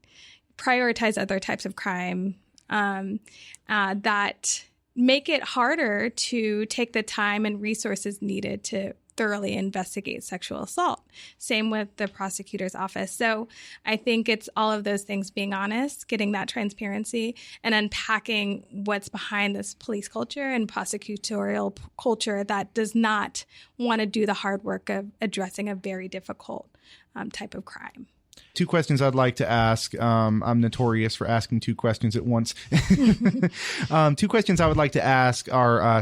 prioritize other types of crime, that make it harder to take the time and resources needed to thoroughly investigate sexual assault. Same with the prosecutor's office. So I think it's all of those things, being honest, getting that transparency, and unpacking what's behind this police culture and prosecutorial culture that does not want to do the hard work of addressing a very difficult type of crime. Two questions I'd like to ask. I'm notorious for asking two questions at once. Two questions I would like to ask are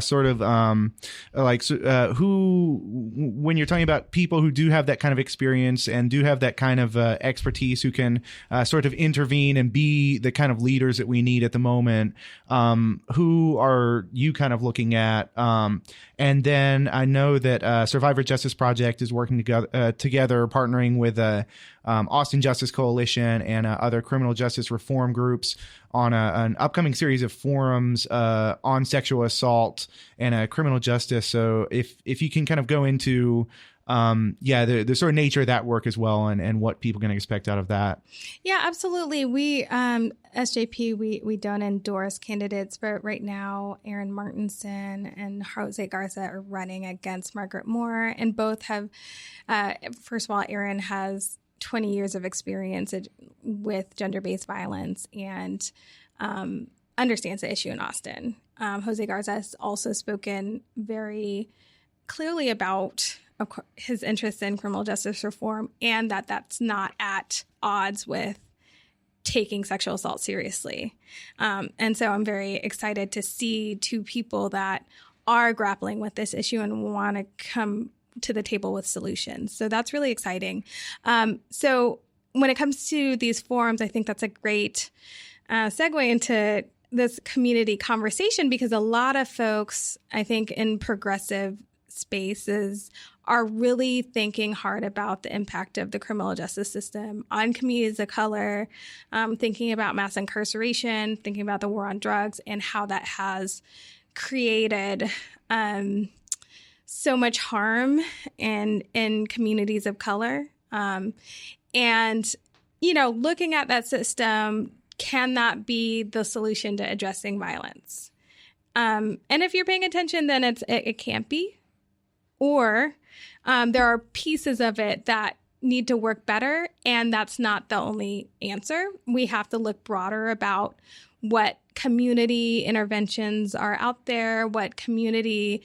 who, when you're talking about people who do have that kind of experience and do have that kind of expertise, who can sort of intervene and be the kind of leaders that we need at the moment, who are you kind of looking at? And then I know that Survivor Justice Project is working together, partnering with Austin Justice Coalition and other criminal justice reform groups on an upcoming series of forums on sexual assault and criminal justice. So if you can kind of go into the sort of nature of that work as well, and what people can expect out of that. Yeah, absolutely. We, SJP, we don't endorse candidates, but right now, Aaron Martinson and Jose Garza are running against Margaret Moore, and both have, first of all, Aaron has 20 years of experience with gender-based violence and understands the issue in Austin. Jose Garza has also spoken very clearly about his interest in criminal justice reform, and that's not at odds with taking sexual assault seriously. And so I'm very excited to see two people that are grappling with this issue and want to come to the table with solutions. So that's really exciting. So when it comes to these forums, I think that's a great segue into this community conversation, because a lot of folks, I think, in progressive spaces are really thinking hard about the impact of the criminal justice system on communities of color, thinking about mass incarceration, thinking about the war on drugs, and how that has created so much harm in communities of color. And, you know, looking at that system, can that be the solution to addressing violence? And if you're paying attention, then it can't be. Or there are pieces of it that need to work better, and that's not the only answer. We have to look broader about what community interventions are out there, what community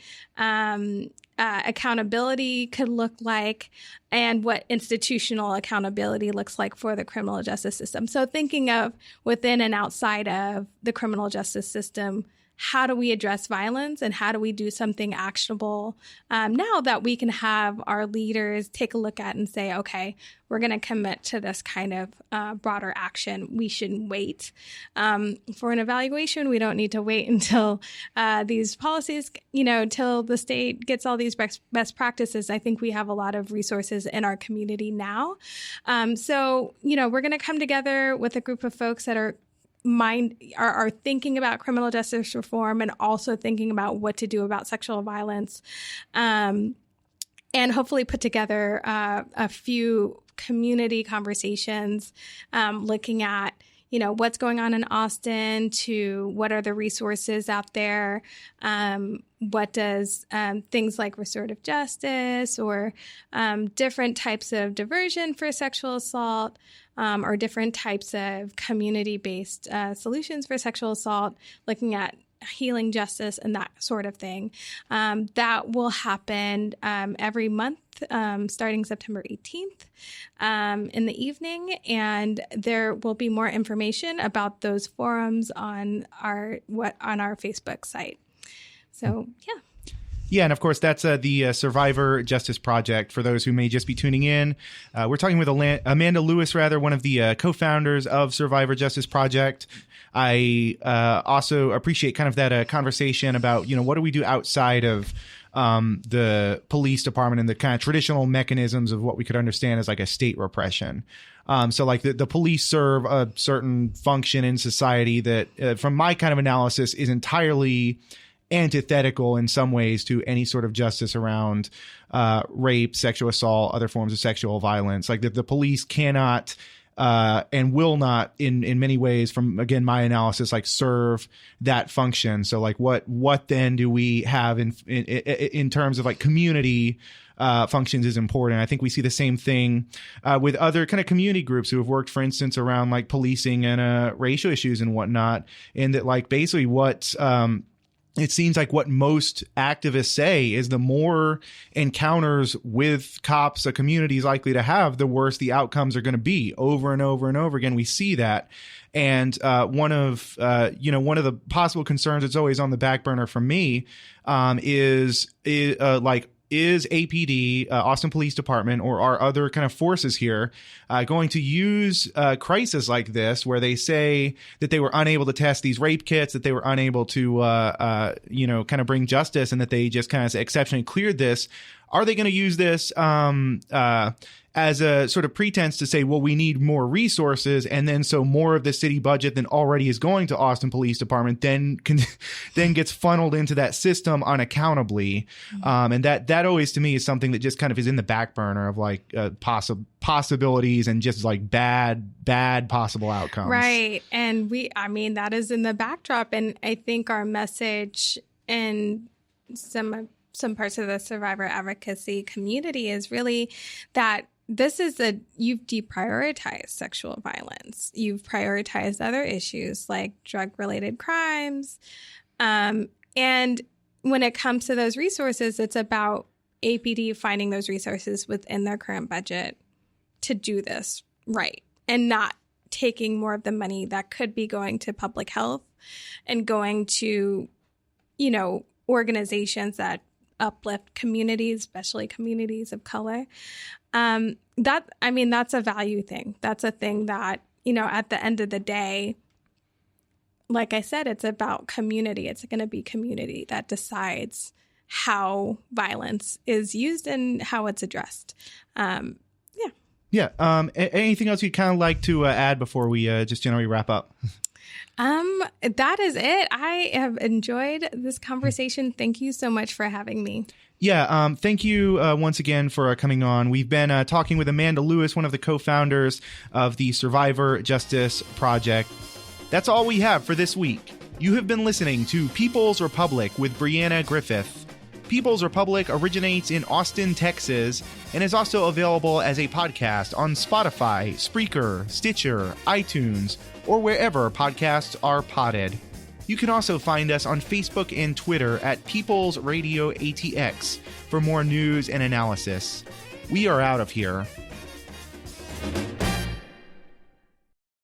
accountability could look like, and what institutional accountability looks like for the criminal justice system. So thinking of within and outside of the criminal justice system, how do we address violence and how do we do something actionable now that we can have our leaders take a look at and say, okay, we're going to commit to this kind of broader action. We shouldn't wait for an evaluation. We don't need to wait until these policies, till the state gets all these best practices. I think we have a lot of resources in our community now. So, we're going to come together with a group of folks that are thinking about criminal justice reform and also thinking about what to do about sexual violence, and hopefully put together a few community conversations looking at what's going on in Austin, to what are the resources out there, what does things like restorative justice or different types of diversion for sexual assault, or different types of community-based solutions for sexual assault, looking at healing justice and that sort of thing. That will happen every month, starting September 18th in the evening. And there will be more information about those forums on our Facebook site. So, yeah. Yeah, and of course, that's the Survivor Justice Project. For those who may just be tuning in, we're talking with Amanda Lewis, one of the co-founders of Survivor Justice Project. I also appreciate kind of that conversation about, what do we do outside of the police department and the kind of traditional mechanisms of what we could understand as like a state repression. So like the police serve a certain function in society that, from my kind of analysis, is entirely antithetical in some ways to any sort of justice around rape, sexual assault, other forms of sexual violence. Like the police cannot and will not, in many ways, from again my analysis, like serve that function. So like what then do we have in terms of like community functions is important. I think we see the same thing with other kind of community groups who have worked, for instance, around like policing and racial issues and whatnot. And that like basically what it seems like what most activists say is the more encounters with cops a community is likely to have, the worse the outcomes are going to be. Over and over and over again, we see that. And one of the possible concerns that's always on the back burner for me is APD, Austin Police Department, or our other kind of forces here going to use a crisis like this, where they say that they were unable to test these rape kits, that they were unable to, kind of bring justice, and that they just kind of exceptionally cleared this? Are they going to use this as a sort of pretense to say, well, we need more resources, and then so more of the city budget than already is going to Austin Police Department then gets funneled into that system unaccountably? And that always to me is something that just kind of is in the back burner of like possibilities and just like bad possible outcomes. Right. And that is in the backdrop. And I think our message in some parts of the survivor advocacy community is really that you've deprioritized sexual violence. You've prioritized other issues like drug-related crimes. And when it comes to those resources, it's about APD finding those resources within their current budget to do this right, and not taking more of the money that could be going to public health and going to, organizations that uplift communities, especially communities of color. That's a value thing. That's a thing that, at the end of the day, like I said, it's about community. It's going to be community that decides how violence is used and how it's addressed. Yeah. Anything else you'd kind of like to add before we just generally wrap up? That is it. I have enjoyed this conversation. Thank you so much for having me. Yeah. Thank you once again for coming on. We've been talking with Amanda Lewis, one of the co-founders of the Survivor Justice Project. That's all we have for this week. You have been listening to People's Republic with Brianna Griffith. People's Republic originates in Austin, Texas, and is also available as a podcast on Spotify, Spreaker, Stitcher, iTunes, or wherever podcasts are podded. You can also find us on Facebook and Twitter at People's Radio ATX for more news and analysis. We are out of here.